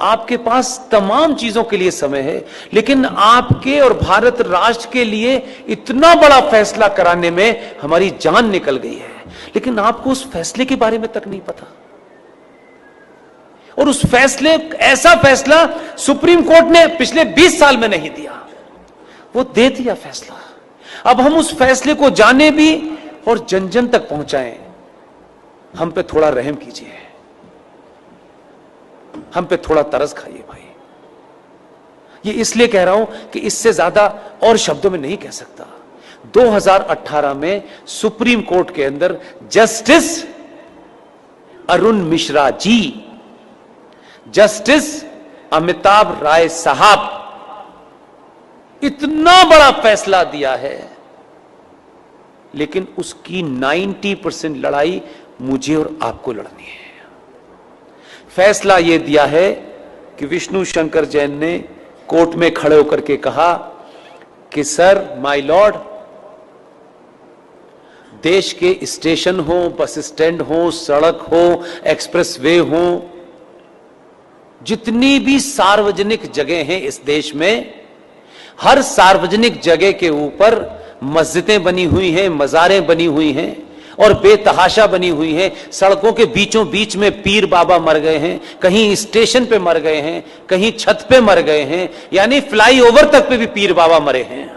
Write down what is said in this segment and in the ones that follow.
आपके पास तमाम चीजों के लिए समय है, लेकिन आपके और भारत राष्ट्र के लिए इतना बड़ा फैसला कराने में हमारी जान निकल गई है, लेकिन आपको उस फैसले के बारे में तक नहीं पता। और उस फैसले, ऐसा फैसला सुप्रीम कोर्ट ने पिछले 20 साल में नहीं दिया, वो दे दिया फैसला। अब हम उस फैसले को जाने भी और जन जन तक पहुंचाएं। हम पे थोड़ा रहम कीजिए, हम पे थोड़ा तरस खाइए भाई। ये इसलिए कह रहा हूं कि इससे ज्यादा और शब्दों में नहीं कह सकता। 2018 में सुप्रीम कोर्ट के अंदर जस्टिस अरुण मिश्रा जी, जस्टिस अमिताभ राय साहब इतना बड़ा फैसला दिया है, लेकिन उसकी 90% लड़ाई मुझे और आपको लड़नी है। फैसला यह दिया है कि विष्णु शंकर जैन ने कोर्ट में खड़े होकर के कहा कि सर, माय लॉर्ड, देश के स्टेशन हो, बस स्टैंड हो, सड़क हो, एक्सप्रेसवे हो, जितनी भी सार्वजनिक जगह हैं इस देश में, हर सार्वजनिक जगह के ऊपर मस्जिदें बनी हुई हैं, मज़ारें बनी हुई हैं और बेतहाशा बनी हुई हैं। सड़कों के बीचों बीच में पीर बाबा मर गए हैं, कहीं स्टेशन पे मर गए हैं, कहीं छत पे मर गए हैं, यानी फ्लाईओवर तक पे भी पीर बाबा मरे हैं।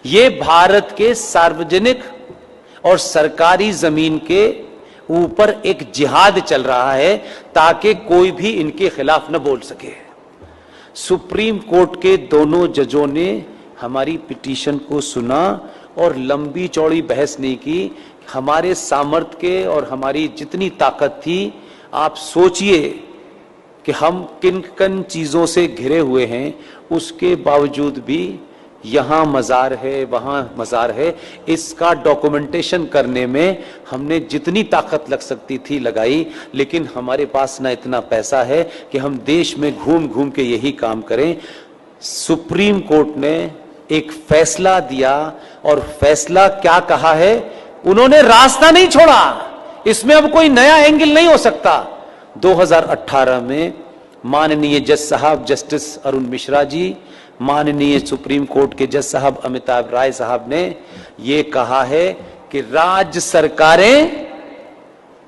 ये भारत के सार्वजनिक और सरकारी जमीन के ऊपर एक जिहाद चल रहा है ताकि कोई भी इनके खिलाफ न बोल सके। सुप्रीम कोर्ट के दोनों जजों ने हमारी पिटीशन को सुना और लंबी चौड़ी बहस नहीं की। हमारे सामर्थ्य के और हमारी जितनी ताकत थी, आप सोचिए कि हम किन किन चीजों से घिरे हुए हैं, उसके बावजूद भी यहां मजार है, वहां मजार है, इसका डॉक्यूमेंटेशन करने में हमने जितनी ताकत लग सकती थी लगाई, लेकिन हमारे पास ना इतना पैसा है कि हम देश में घूम घूम के यही काम करें। सुप्रीम कोर्ट ने एक फैसला दिया और फैसला क्या कहा है, उन्होंने रास्ता नहीं छोड़ा, इसमें अब कोई नया एंगल नहीं हो सकता। 2018 में माननीय जज साहब जस्टिस अरुण मिश्रा जी, माननीय सुप्रीम कोर्ट के जज साहब अमिताभ राय साहब ने यह कहा है कि राज्य सरकारें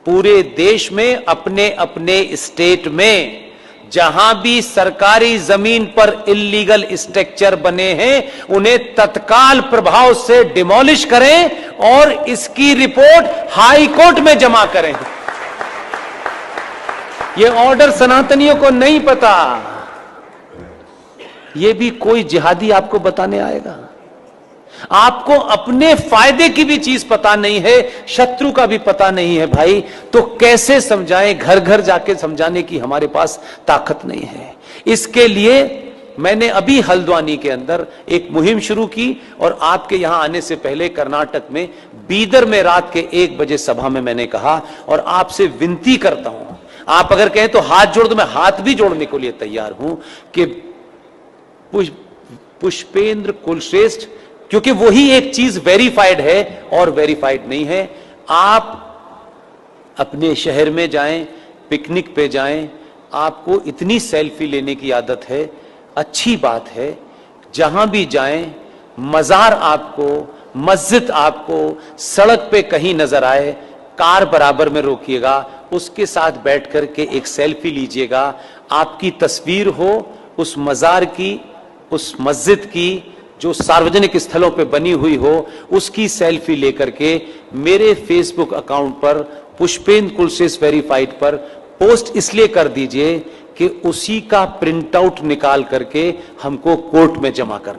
पूरे देश में अपने अपने स्टेट में जहां भी सरकारी जमीन पर इल्लीगल स्ट्रक्चर बने हैं, उन्हें तत्काल प्रभाव से डिमोलिश करें और इसकी रिपोर्ट हाई कोर्ट में जमा करें। यह ऑर्डर सनातनियों को नहीं पता, यह भी कोई जिहादी आपको बताने आएगा। आपको अपने फायदे की भी चीज पता नहीं है, शत्रु का भी पता नहीं है भाई, तो कैसे समझाएं? घर घर जाके समझाने की हमारे पास ताकत नहीं है। इसके लिए मैंने अभी हल्द्वानी के अंदर एक मुहिम शुरू की और आपके यहां आने से पहले कर्नाटक में बीदर में रात के 1 बजे सभा में मैंने कहा, और आपसे विनती करता हूं, आप अगर कहें तो हाथ जोड़ दो, मैं हाथ भी जोड़ने के लिए तैयार हूं कि पुष्पेंद्र कुलश्रेष्ठ, क्योंकि वही एक चीज वेरीफाइड है और वेरीफाइड नहीं है। आप अपने शहर में जाएं, पिकनिक पे जाएं, आपको इतनी सेल्फी लेने की आदत है, अच्छी बात है। जहां भी जाएं, मजार आपको, मस्जिद आपको सड़क पे कहीं नजर आए, कार बराबर में रोकिएगा, उसके साथ बैठ करके एक सेल्फी लीजिएगा। आपकी तस्वीर हो उस मजार की, उस मस्जिद की जो सार्वजनिक स्थलों पे बनी हुई हो, उसकी सेल्फी लेकर के मेरे फेसबुक अकाउंट पर पुष्पेंद्र कुलश्रेष्ठ वेरीफाइड पर पोस्ट इसलिए कर दीजिए कि उसी का प्रिंट आउट निकाल करके हमको कोर्ट में जमा करना।